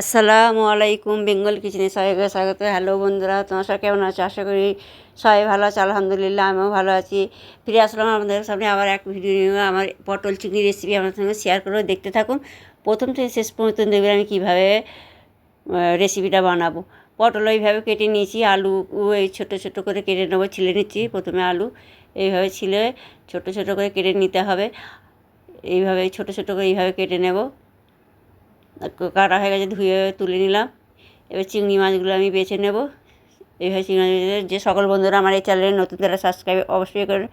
আসসালামু আলাইকুম, বেঙ্গল কিচেনে সবাইকে স্বাগত। হ্যালো বন্ধুরা, তোমার সবাই কেমন আছো? আশা করি সবাই ভালো আছে। আলহামদুলিল্লাহ, আমিও ভালো আছি। ফিরে আসলাম আপনাদের সামনে আবার এক ভিডিও নিয়ে। আমার পটল চিংড়ি রেসিপি আপনাদের সঙ্গে শেয়ার করে দেখতে থাকুন। প্রথম থেকে শেষ পর্যন্ত দেখবেন আমি কীভাবে রেসিপিটা বানাবো। পটল এইভাবে কেটে নিয়েছি, আলু এই ছোটো ছোটো করে কেটে নেবো, ছিলে নিচ্ছি। প্রথমে আলু এইভাবে ছিলে ছোটো ছোটো করে কেটে নিতে হবে। এইভাবে ছোটো ছোটো করে এইভাবে কেটে নেব। কাটা হয়ে গেছে, ধুয়ে তুলে নিলাম। এবার চিংড়ি মাছগুলো আমি বেছে নেব। এইভাবে চিংড়ি মাছ, যে সকল বন্ধুরা আমার এই চ্যানেলে নতুন, তারা অবশ্যই করে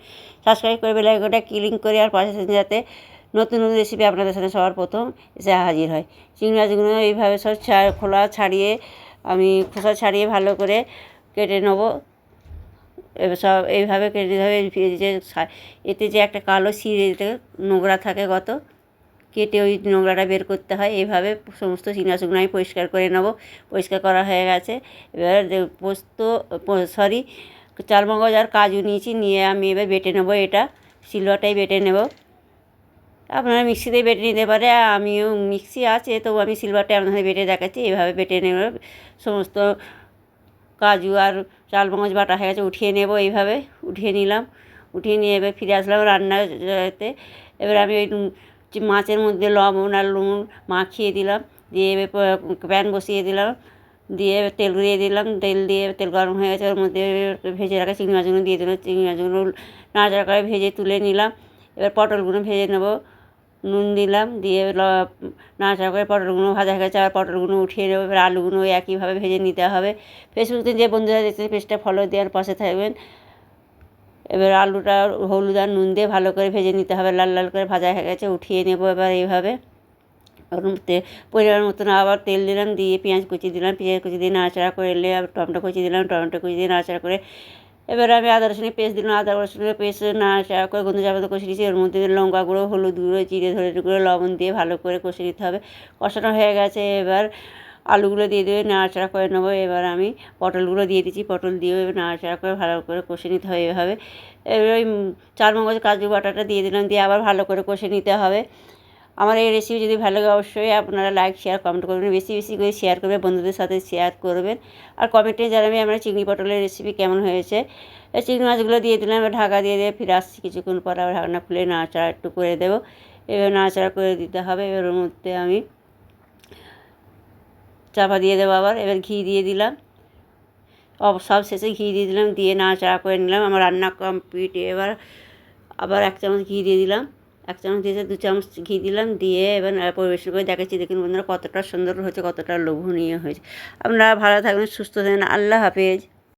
সাবস্ক্রাইব করে বেল আইকনটা ক্লিক করে আর পাশে যাতে নতুন নতুন রেসিপি আপনাদের সাথে সবার প্রথম এসে হাজির হয়। চিংড়ি মাছগুলো এইভাবে সব খোলা ছাড়িয়ে আমি খোসা ছাড়িয়ে ভালো করে কেটে নেব। এবার সব এইভাবে কেটে নিতে হবে। যে এতে যে একটা কালো সিঁড়িতে নোংরা থাকে কত, কেটে ওই নোংরাটা বের করতে হয়। এইভাবে সমস্ত চিংড়ি মাছগুলো আমি পরিষ্কার করে নেব। পরিষ্কার করা হয়ে গেছে। এবার চালমগজ আর কাজু নিয়েছি, নিয়ে আমি এবার বেটে নেব। এটা শিলনোড়াটাই বেটে নেব। আপনারা মিক্সিতেই বেটে নিতে পারে, আমিও মিক্সি আছে তবু আমি সিলভারটাই আপনাদের বেটে দেখাচ্ছি। এইভাবে বেটে নেব। সমস্ত কাজু আর চালমগজ বাটা হয়ে গেছে, উঠিয়ে নেব। এইভাবে উঠিয়ে নিলাম। উঠিয়ে নিয়ে এবার ফিরে আসলাম রান্নাতে। এবার আমি ওই মাছের মধ্যে লবণ আর নুন মাখিয়ে দিলাম। দিয়ে প্যান বসিয়ে দিলাম, দিয়ে তেল দিয়ে দিলাম। তেল দিয়ে তেল গরম হয়ে গেছে, ওর মধ্যে ভেজে রাখা চিংড়ি মাছগুলো দিয়ে দিলাম। চিংড়ি মাছগুলো নাড়াচাড়া করে ভেজে তুলে নিলাম। এবার পটলগুলো ভেজে নেব। নুন দিলাম, দিয়ে নাড়াচাড়া করে পটলগুলো ভাজা হয়ে গেছে। আর পটলগুলো উঠিয়ে নেবো। এবার আলুগুলো একইভাবে ভেজে নিতে হবে। ফেসবুকে যে বন্ধুরা দেখতে পেজটা ফলো দেওয়ার পাশে থাকবেন। এবার আলুটা হলুদ আর নুন দিয়ে ভালো করে ভেজে নিতে হবে। লাল লাল করে ভাজা হয়ে গেছে, উঠিয়ে নেব। এবার এইভাবে ওর মধ্যে পরিমাণ মতন আবার তেল দিলাম, দিয়ে পেঁয়াজ কুচি দিলাম। পেঁয়াজ কুচি দিয়ে নাড়াচাড়া করে এলে আবার টমেটো কুচি দিলাম। টমেটো কুচি দিয়ে নাড়াচাড়া করে এবার আমি আদা রসুনের পেস্ট দিলাম। আদা রসুনের পেস্ট নাড়াচাড়া করে গন্ধ যাবো কষে দিয়েছি। ওর মধ্যে লঙ্কা গুঁড়ো, হলুদ গুঁড়ো, জিরে ধরে গুঁড়ো, লবণ দিয়ে ভালো করে কষে নিতে হবে। কষানো হয়ে গেছে, এবার আলুগুলো দিয়ে দেবে, নাড়াচাড়া করে নেবো। এবার আমি পটলগুলো দিয়ে দিচ্ছি। পটল দিয়ে এবার নাড়াচাড়া করে ভালো করে কষে নিতে হবে এভাবে। এবার ওই চালমগজ কাজু বাটাটা দিয়ে দিলাম, দিয়ে আবার ভালো করে কষে নিতে হবে। আমার এই রেসিপি যদি ভালো লাগে অবশ্যই আপনারা লাইক শেয়ার কমেন্ট করবেন, বেশি বেশি করে শেয়ার করবেন, বন্ধুদের সাথে শেয়ার করবেন। আর কমেন্টে জানাবেন আমার চিংড়ি পটলের রেসিপি কেমন হয়েছে। চিংড়ি মাছগুলো দিয়ে দিলাম, এবার ঢাকা দিয়ে ফিরে আসছি কিছুক্ষণ পর। আবার ঢাকনা খুলে নাড়াচাড়া একটু করে দেবো। এবার নাড়াচাড়া করে দিতে হবে। এবার ওর মধ্যে আমি চাপা দিয়ে দেবো আবার। এবার ঘি দিয়ে দিলাম, সব শেষে ঘি দিয়ে দিলাম, দিয়ে নাড়াচাড়া করে নিলাম। আমার রান্না কমপ্লিট। এবার আবার 1 চামচ ঘি দিয়ে দিলাম। 1 চামচ দিয়েছে, 2 চামচ ঘি দিলাম, দিয়ে এবার পরিবেশন করে দেখাচ্ছি। দেখুন বন্ধুরা কতটা সুন্দর হয়েছে, কতটা লোভনীয় হয়েছে। আপনারা ভালো থাকবেন, সুস্থ থাকবেন। আল্লাহ হাফেজ।